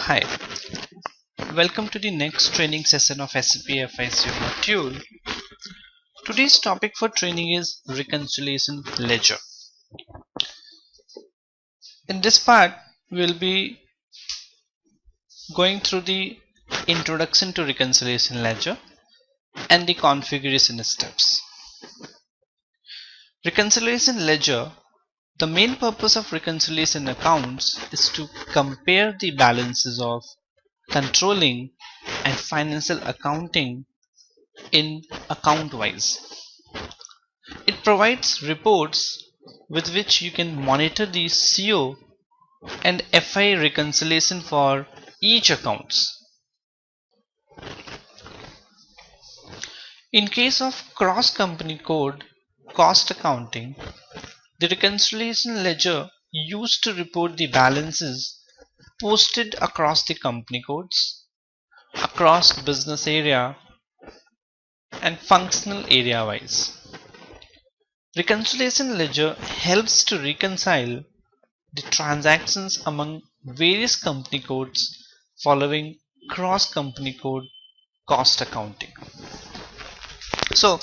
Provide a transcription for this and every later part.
Hi, welcome to the next training session of SAP FICO module. Today's topic for training is reconciliation ledger. In this part, we will be going through the introduction to reconciliation ledger and the configuration steps. Reconciliation ledger. The main purpose of reconciliation accounts is to compare the balances of controlling and financial accounting in account wise. It provides reports with which you can monitor the CO and FI reconciliation for each accounts. In case of cross-company code cost accounting, the reconciliation ledger used to report the balances posted across the company codes, across business area and functional area wise. Reconciliation ledger helps to reconcile the transactions among various company codes following cross-company code cost accounting. So,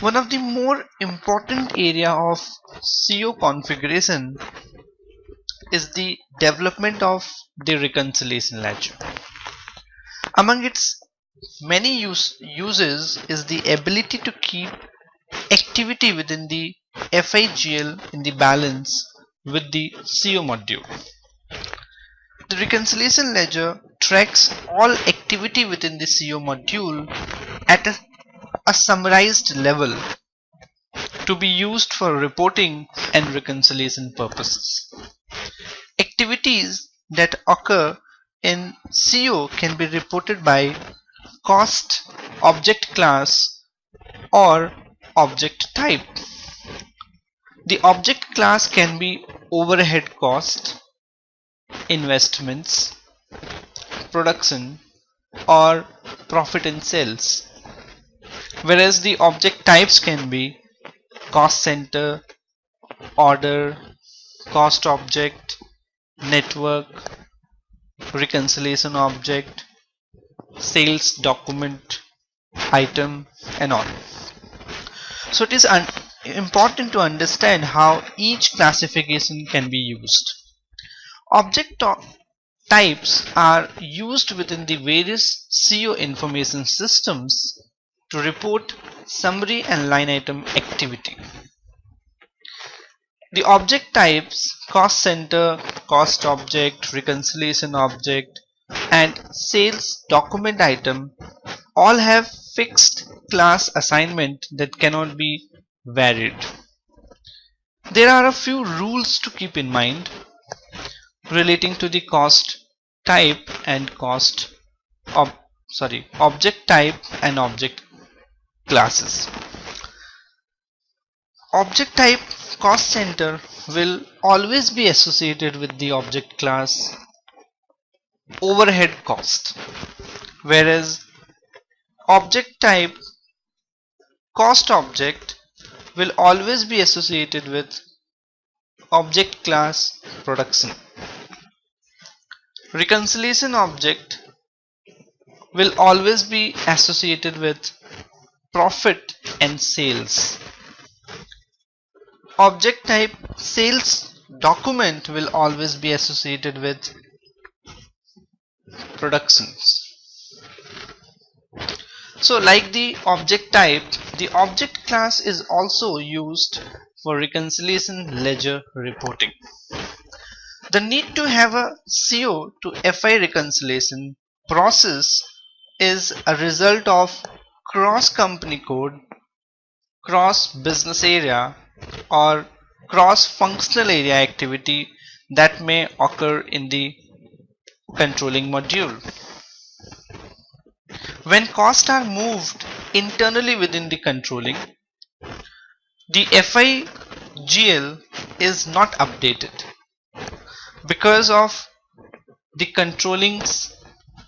one of the more important area of CO configuration is the development of the reconciliation ledger. Among its many uses is the ability to keep activity within the FIGL in the balance with the CO module. The reconciliation ledger tracks all activity within the CO module at a summarized level to be used for reporting and reconciliation purposes. Activities that occur in CO can be reported by cost, object class, or object type. The object class can be overhead cost, investments, production, or profit and sales, whereas the object types can be cost center, order, cost object, network, reconciliation object, sales document, item, and all. So it is important to understand how each classification can be used. Object types are used within the various CO information systems to report summary and line item activity. The object types cost center, cost object, reconciliation object, and sales document item all have fixed class assignment that cannot be varied. There are a few rules to keep in mind relating to the cost type and object type and object classes. Object type cost center will always be associated with the object class overhead cost, whereas object type cost object will always be associated with object class production. Reconciliation object will always be associated with profit and sales. Object type sales document will always be associated with productions. So like the object type, the object class is also used for reconciliation ledger reporting. The need to have a CO to FI reconciliation process is a result of cross-company code, cross-business area, or cross-functional area activity that may occur in the controlling module. When costs are moved internally within the controlling, the FIGL is not updated because of the controlling's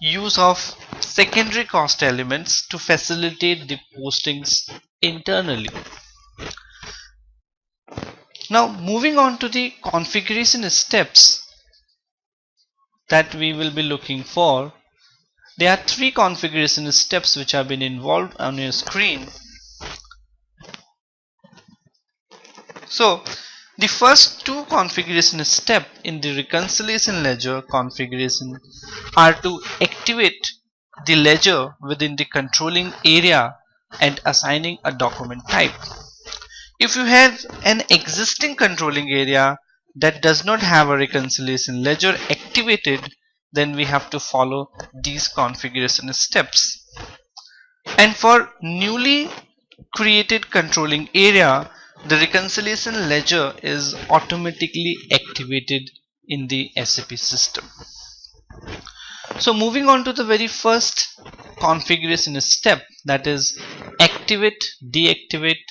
use of secondary cost elements to facilitate the postings internally. Now moving on to the configuration steps. that we will be looking for, there are three configuration steps which have been involved on your screen. So the first two configuration steps in the reconciliation ledger configuration are to activate the ledger within the controlling area and assigning a document type. If you have an existing controlling area that does not have a reconciliation ledger activated, then we have to follow these configuration steps. And for newly created controlling area, the reconciliation ledger is automatically activated in the SAP system. So moving on to the very first configuration step, that is activate, deactivate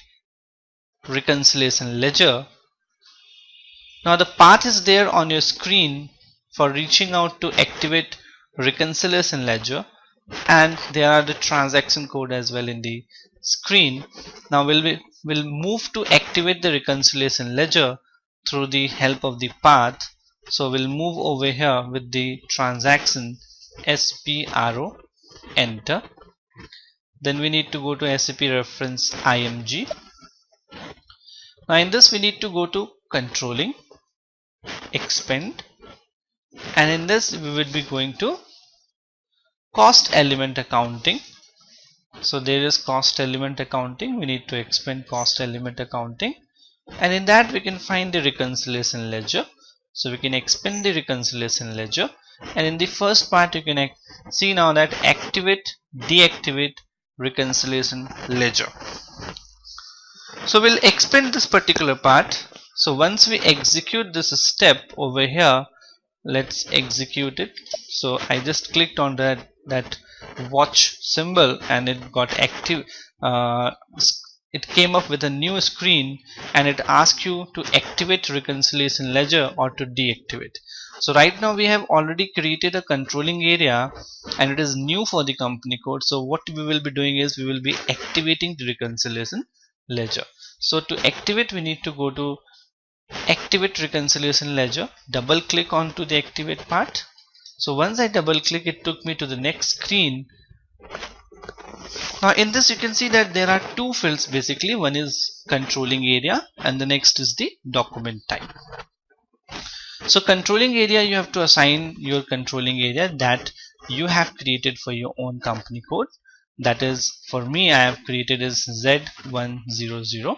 reconciliation ledger. Now the path is there on your screen for reaching out to activate reconciliation ledger, and there are the transaction code as well in the screen. Now we'll move to activate the reconciliation ledger through the help of the path. So we'll move over here with the transaction SPRO, enter. Then we need to go to SAP reference IMG. Now in this we need to go to controlling, expand, and in this we will be going to cost element accounting. So there is cost element accounting, we need to expand cost element accounting, and in that we can find the reconciliation ledger. So we can expand the reconciliation ledger, and in the first part you can see now that activate, deactivate reconciliation ledger. So we'll expand this particular part. So once we execute this step over here, let's execute it. So I just clicked on that watch symbol and it got active. It came up with a new screen and it asks you to activate reconciliation ledger or to deactivate. So right now we have already created a controlling area and it is new for the company code. So what we will be doing is we will be activating the reconciliation ledger. So to activate, we need to go to activate reconciliation ledger, double click onto the activate part. So once I double click, it took me to the next screen. Now in this you can see that there are two fields basically. One is controlling area and the next is the document type. So controlling area, you have to assign your controlling area that you have created for your own company code. That is, for me, I have created is Z100.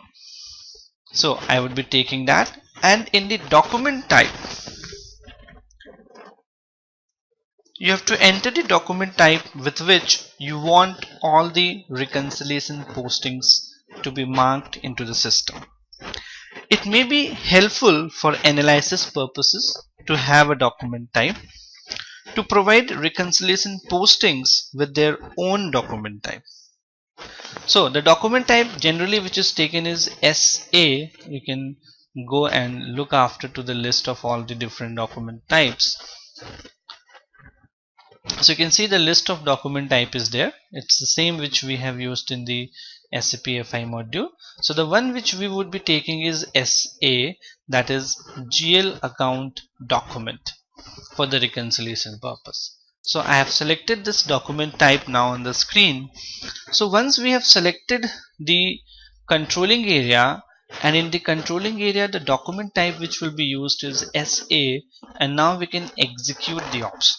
So I would be taking that, and in the document type you have to enter the document type with which you want all the reconciliation postings to be marked into the system. It may be helpful for analysis purposes to have a document type to provide reconciliation postings with their own document type. So the document type generally which is taken is SA. You can go and look after to the list of all the different document types. So you can see the list of document type is there. It's the same which we have used in the SAP FI module. So the one which we would be taking is SA, that is GL account document, for the reconciliation purpose. So I have selected this document type now on the screen. So once we have selected the controlling area, and in the controlling area the document type which will be used is SA, and now we can execute the option.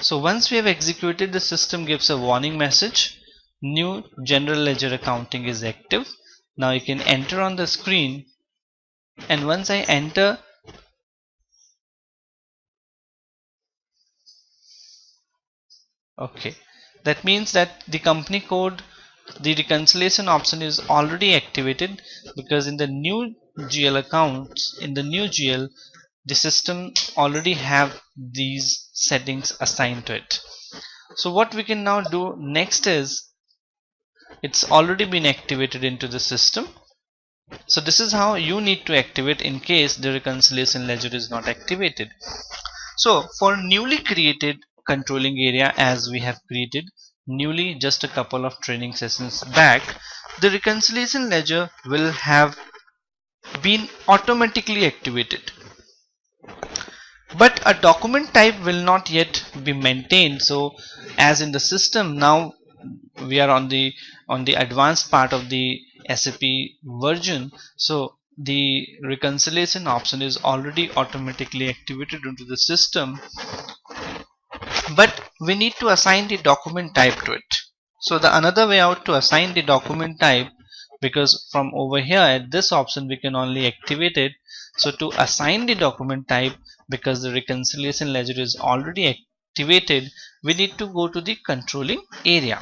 So once we have executed, the system gives a warning message, new general ledger accounting is active. Now you can enter on the screen, and once I enter, okay, that means that the company code, the reconciliation option is already activated, because in the new GL accounts, in the new GL, the system already have these settings assigned to it. So what we can now do next is, it's already been activated into the system. So this is how you need to activate in case the reconciliation ledger is not activated. So for newly created controlling area, as we have created newly just a couple of training sessions back, the reconciliation ledger will have been automatically activated, but a document type will not yet be maintained. So as in the system now, we are on the advanced part of the SAP version, so the reconciliation option is already automatically activated into the system, but we need to assign the document type to it. So the another way out to assign the document type, because from over here at this option we can only activate it, so to assign the document type, because the reconciliation ledger is already activated, we need to go to the controlling area,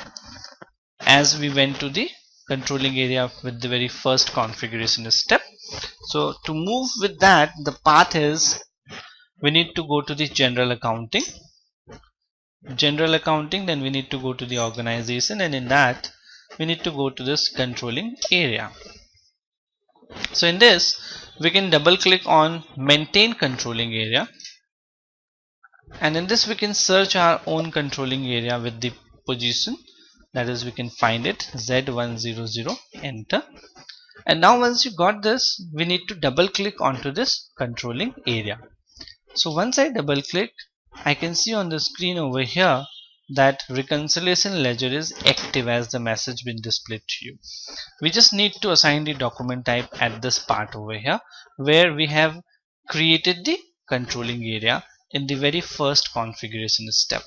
as we went to the controlling area with the very first configuration step. So to move with that, the path is we need to go to the general accounting, then we need to go to the organization, and in that we need to go to this controlling area. So in this we can double click on maintain controlling area, and in this we can search our own controlling area with the position, that is we can find it Z100, enter. And now once you got this, we need to double click onto this controlling area. So once I double click, I can see on the screen over here that reconciliation ledger is active as the message been displayed to you. We just need to assign the document type at this part over here where we have created the controlling area in the very first configuration step.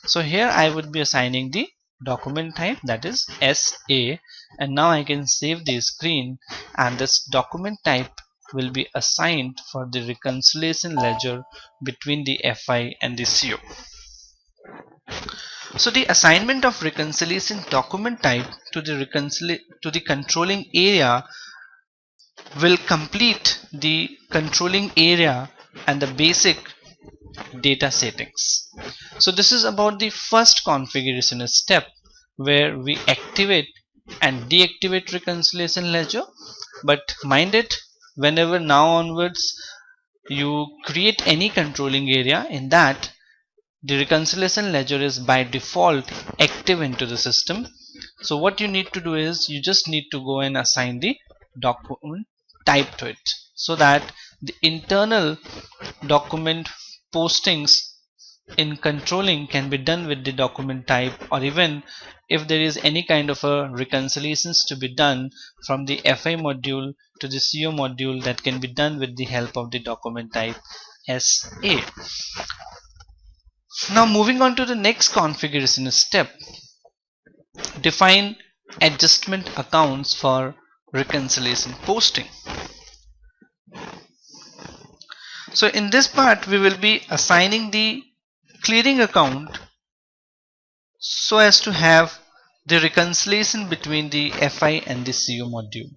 So here I would be assigning the document type, that is SA, and now I can save the screen, and this document type will be assigned for the reconciliation ledger between the FI and the CO. So the assignment of reconciliation document type to the controlling area will complete the controlling area and the basic data settings. So this is about the first configuration step where we activate and deactivate reconciliation ledger. But mind it, whenever now onwards you create any controlling area, in that the reconciliation ledger is by default active into the system. So what you need to do is you just need to go and assign the document type to it, so that the internal document postings in controlling can be done with the document type, or even if there is any kind of a reconciliations to be done from the FI module to the CO module, that can be done with the help of the document type SA. Now moving on to the next configuration step, define adjustment accounts for reconciliation posting. So in this part we will be assigning the clearing account so as to have the reconciliation between the FI and the CO module.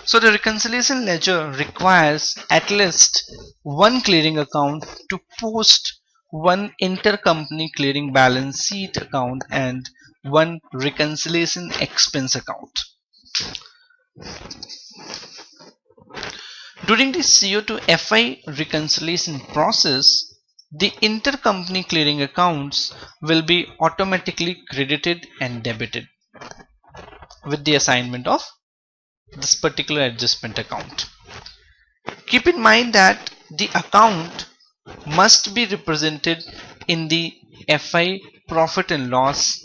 So the reconciliation ledger requires at least one clearing account to post one intercompany clearing balance sheet account and one reconciliation expense account. During the CO to FI reconciliation process, the intercompany clearing accounts will be automatically credited and debited with the assignment of this particular adjustment account. Keep in mind that the account must be represented in the FI profit and loss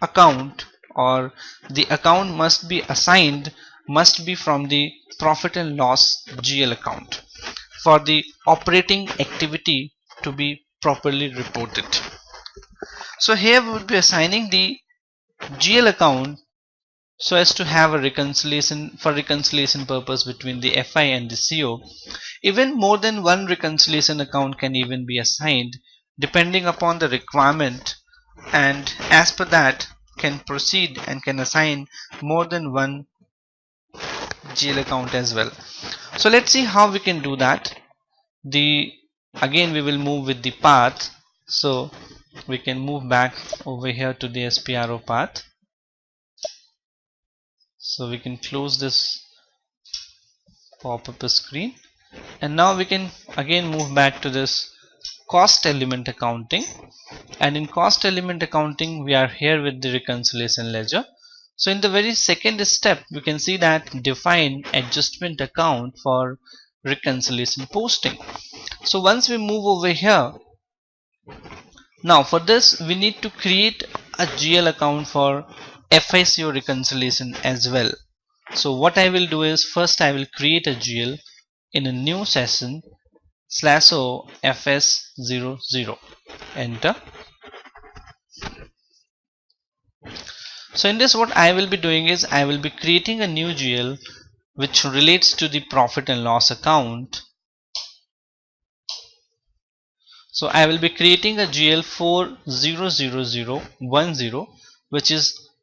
account, or the account must be assigned must be from the profit and loss GL account for the operating activity to be properly reported. So here we will be assigning the GL account so as to have a reconciliation for reconciliation purpose between the FI and the CO. Even more than one reconciliation account can even be assigned depending upon the requirement, and as per that can proceed and can assign more than one GL account as well. So let's see how we can do that. Again we will move with the path, so we can move back over here to the SPRO path. So we can close this pop-up screen, and now we can again move back to this cost element accounting, and in cost element accounting we are here with the reconciliation ledger. So in the very second step, we can see that define adjustment account for reconciliation posting. So once we move over here, now for this we need to create a GL account for FICO reconciliation as well. So what I will do is, first I will create a GL in a new session /o FS00, enter. So in this, what I will be doing is, I will be creating a new GL which relates to the profit and loss account. So I will be creating a GL for 00010,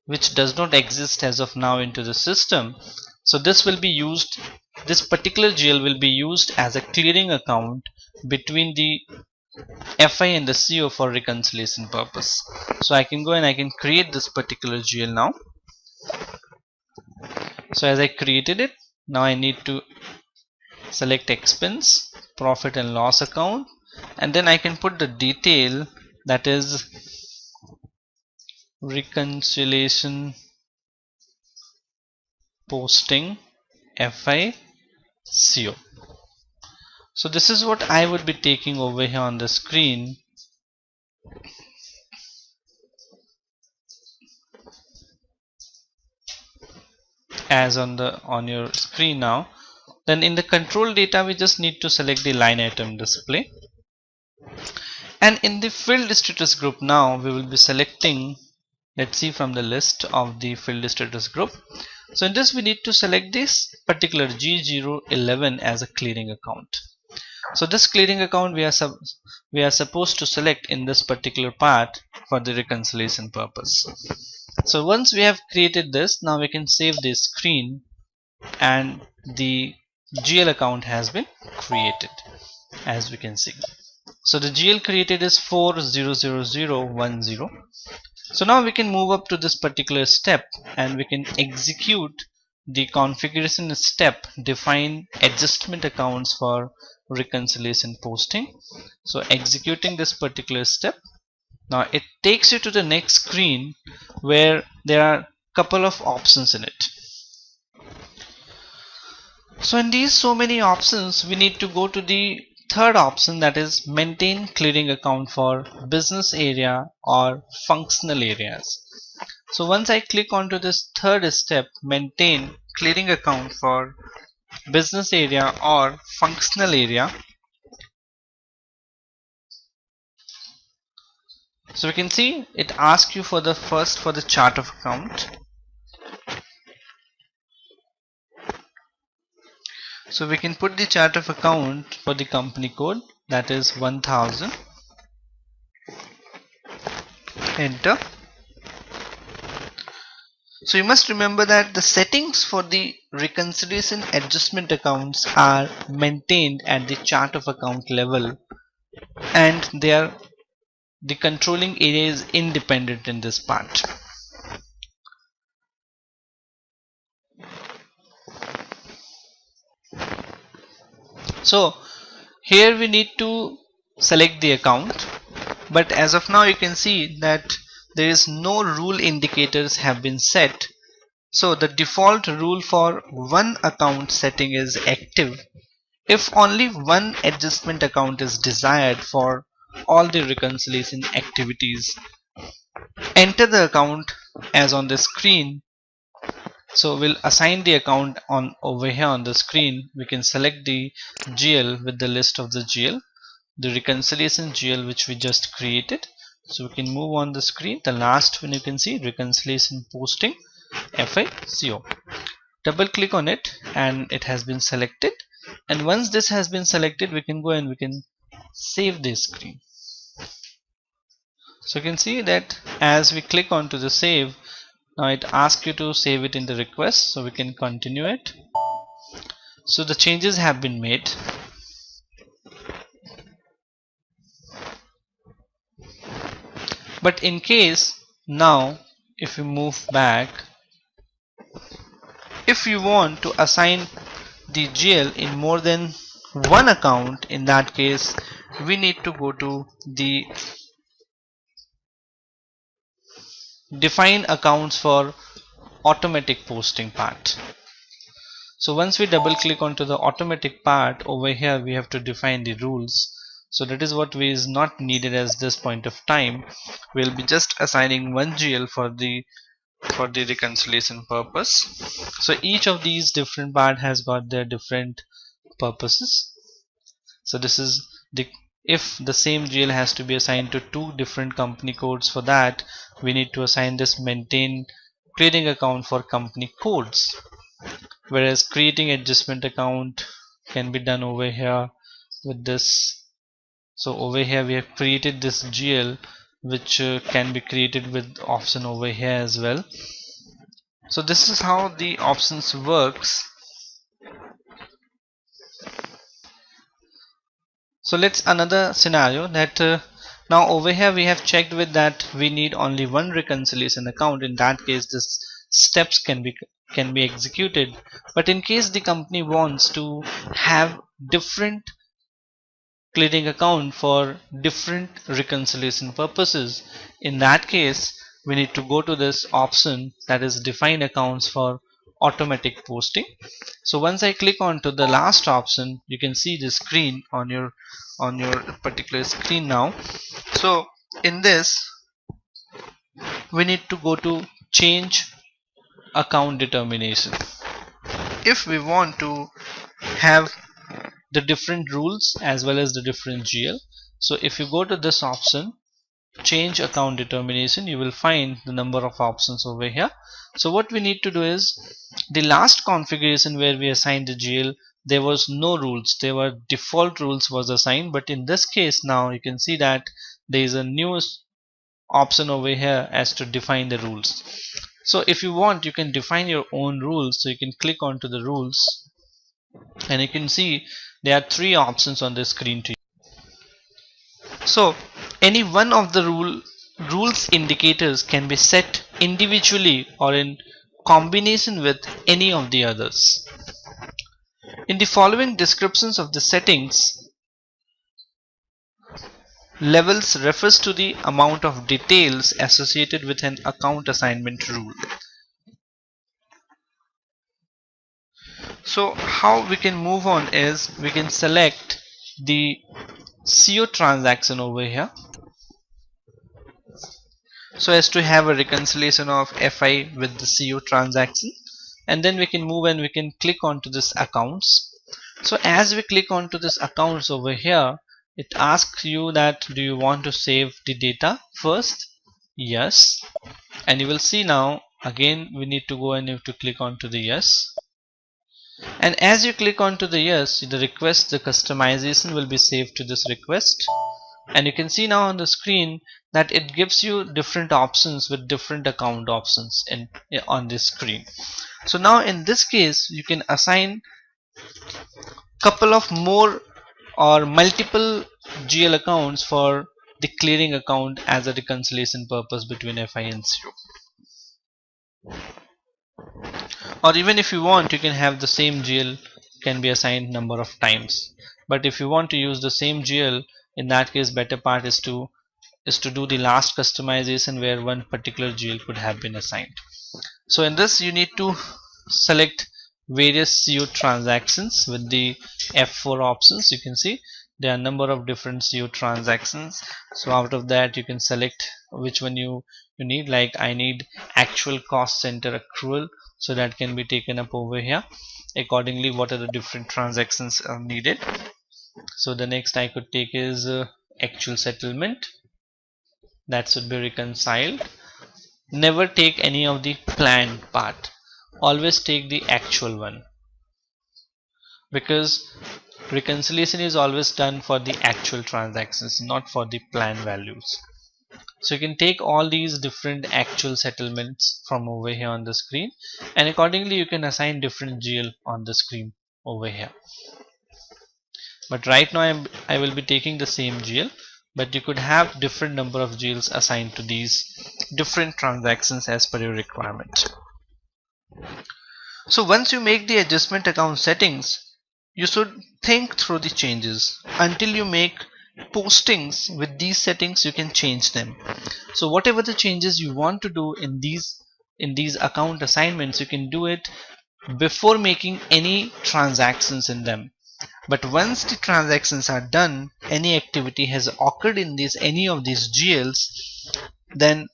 which does not exist as of now into the system. So this will be used, this particular GL will be used as a clearing account between the FI and the CO for reconciliation purpose. So I can go and I can create this particular GL now. So as I created it, now I need to select expense, profit and loss account, and then I can put the detail, that is reconciliation posting FICO. So this is what I would be taking over here on the screen. As on your screen now. Then in the control data, we just need to select the line item display. And in the field status group, now we will be selecting, let's see from the list of the field status group. So in this, we need to select this particular G011 as a clearing account. So this clearing account we are supposed to select in this particular part for the reconciliation purpose. So once we have created this, now we can save this screen and the GL account has been created, as we can see. So the GL created is 400010. So now we can move up to this particular step and we can execute the configuration step, define adjustment accounts for reconciliation posting. So executing this particular step, now it takes you to the next screen where there are a couple of options in it. So in these so many options, we need to go to the third option, that is maintain clearing account for business area or functional areas. So once I click onto this third step, maintain clearing account for business area or functional area, so we can see it asks you for the first for the chart of account. So we can put the chart of account for the company code, that is 1000, enter. So you must remember that the settings for the reconciliation adjustment accounts are maintained at the chart of account level, and the controlling area is independent in this part. So here we need to select the account, but as of now you can see that there is no rule indicators have been set. So the default rule for one account setting is active if only one adjustment account is desired for all the reconciliation activities. Enter the account as on the screen. So we'll assign the account on over here on the screen. We can select the GL with the list of the GL, the reconciliation GL which we just created. So we can move on the screen. The last one you can see, reconciliation posting FICO. Double click on it and it has been selected. And once this has been selected, we can go and we can save this screen. So you can see that as we click onto the save, now it asks you to save it in the request, so we can continue it. So the changes have been made. But in case now, if we move back, if you want to assign the GL in more than one account, in that case we need to go to the define accounts for automatic posting part. So once we double click onto the automatic part, over here we have to define the rules. So that is what is not needed at this point of time. We'll be just assigning one GL for the reconciliation purpose. So each of these different part has got their different purposes. So this is the, if the same GL has to be assigned to two different company codes, for that we need to assign this maintain clearing account for company codes, whereas creating adjustment account can be done over here with this. So over here we have created this GL which can be created with option over here as well. So this is how the options works. So let's another scenario that now over here we have checked with that we need only one reconciliation account. In that case this steps can be executed, but in case the company wants to have different clearing account for different reconciliation purposes, in that case we need to go to this option that is define accounts for automatic posting. So once I click on to the last option, you can see the screen on your particular screen now. So in this we need to go to change account determination. If we want to have the different rules as well as the different GL, so if you go to this option change account determination, you will find the number of options over here. So what we need to do is, the last configuration where we assigned the GL, there was no rules, there were default rules was assigned, but in this case now you can see that there is a new option over here as to define the rules. So if you want, you can define your own rules. So you can click onto the rules and you can see there are three options on the screen to you. So any one of the rules indicators can be set individually or in combination with any of the others. In the following descriptions of the settings, levels refers to the amount of details associated with an account assignment rule. So how we can move on is, we can select the CO transaction over here, so as to have a reconciliation of FI with the CO transaction, and then we can move and we can click onto this accounts. So as we click onto this accounts over here, it asks you that do you want to save the data first? Yes. And you will see now again we need to go and you have to click onto the yes. And as you click onto the yes, the request, the customization will be saved to this request. And you can see now on the screen that it gives you different options with different account options on this screen. So now in this case you can assign couple of more or multiple GL accounts for the clearing account as a reconciliation purpose between FI and CO. Or even if you want, you can have the same GL can be assigned number of times. But if you want to use the same GL, in that case better part is to do the last customization where one particular GL could have been assigned. So in this you need to select various CO transactions with the F4 options. You can see there are a number of different CO transactions. So out of that you can select which one you need. Like I need actual cost center accrual, so that can be taken up over here. Accordingly, what are the different transactions are needed? So the next I could take is actual settlement, that should be reconciled. Never take any of the planned part, always take the actual one, because reconciliation is always done for the actual transactions, not for the planned values. So you can take all these different actual settlements from over here on the screen, and accordingly you can assign different GL on the screen over here. But right now I will be taking the same GL, but you could have different number of GLs assigned to these different transactions as per your requirement. So once you make the adjustment account settings, you should think through the changes. Until you make postings with these settings, you can change them. So whatever the changes you want to do in these in these account assignments, you can do it before making any transactions in them. But once the transactions are done, any activity has occurred in any of these GLs, then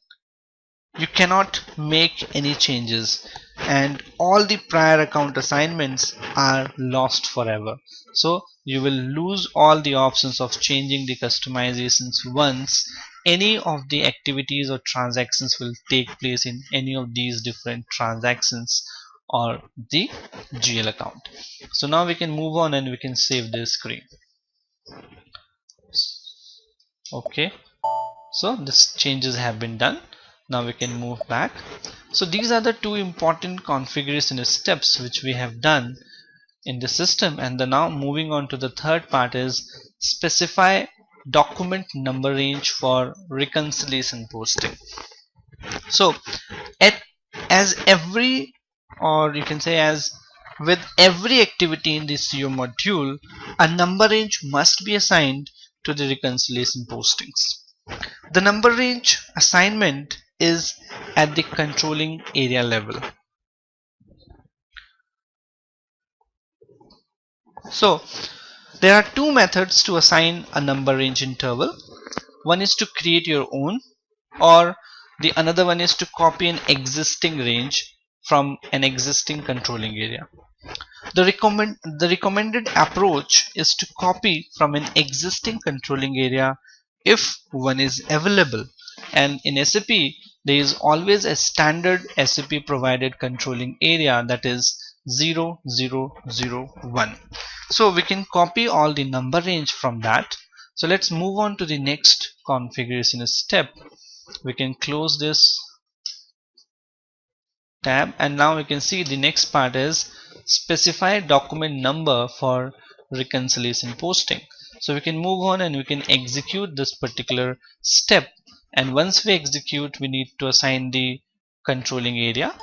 you cannot make any changes, and all the prior account assignments are lost forever. So you will lose all the options of changing the customizations once any of the activities or transactions will take place in any of these different transactions or the GL account. So now we can move on and we can save this screen. Okay, so this changes have been done. Now we can move back. So these are the two important configuration steps which we have done in the system, and now moving on to the third part is specify document number range for reconciliation posting. So as every, or you can say as with every activity in the CO module, a number range must be assigned to the reconciliation postings. The number range assignment is at the controlling area level. So there are two methods to assign a number range interval. One is to create your own, or the another one is to copy an existing range from an existing controlling area. The recommended approach is to copy from an existing controlling area if one is available, and in SAP there is always a standard SAP provided controlling area, that is 0001. So we can copy all the number range from that. So let's move on to the next configuration step. We can close this tab, and now we can see the next part is specify document number for reconciliation posting. So we can move on and we can execute this particular step, and once we execute, we need to assign the controlling area.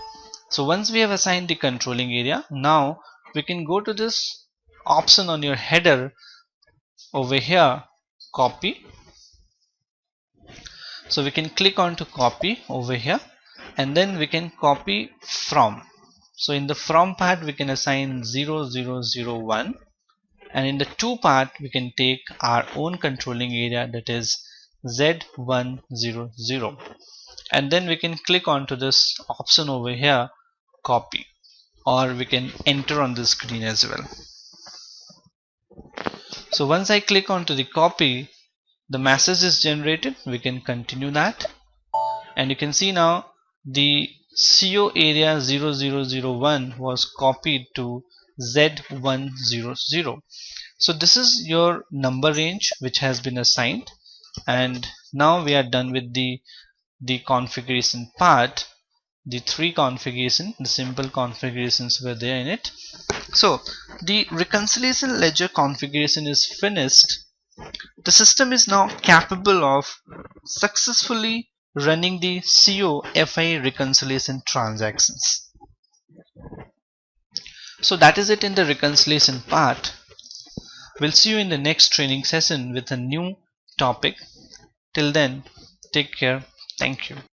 So once we have assigned the controlling area, now we can go to this option on your header over here, copy. So we can click on to copy over here, and then we can copy from. So in the from part we can assign 0001, and in the to part we can take our own controlling area, that is Z100, and then we can click on to this option over here, copy, or we can enter on the screen as well. So once I click onto the copy, the message is generated. We can continue that, and you can see now the CO area 0001 was copied to Z100. So this is your number range which has been assigned, and now we are done with the configuration part. The three configuration, the simple configurations were there in it. So the reconciliation ledger configuration is finished. The system is now capable of successfully running the CO FI reconciliation transactions. So that is it in the reconciliation part. We'll see you in the next training session with a new topic. Till then, take care. Thank you.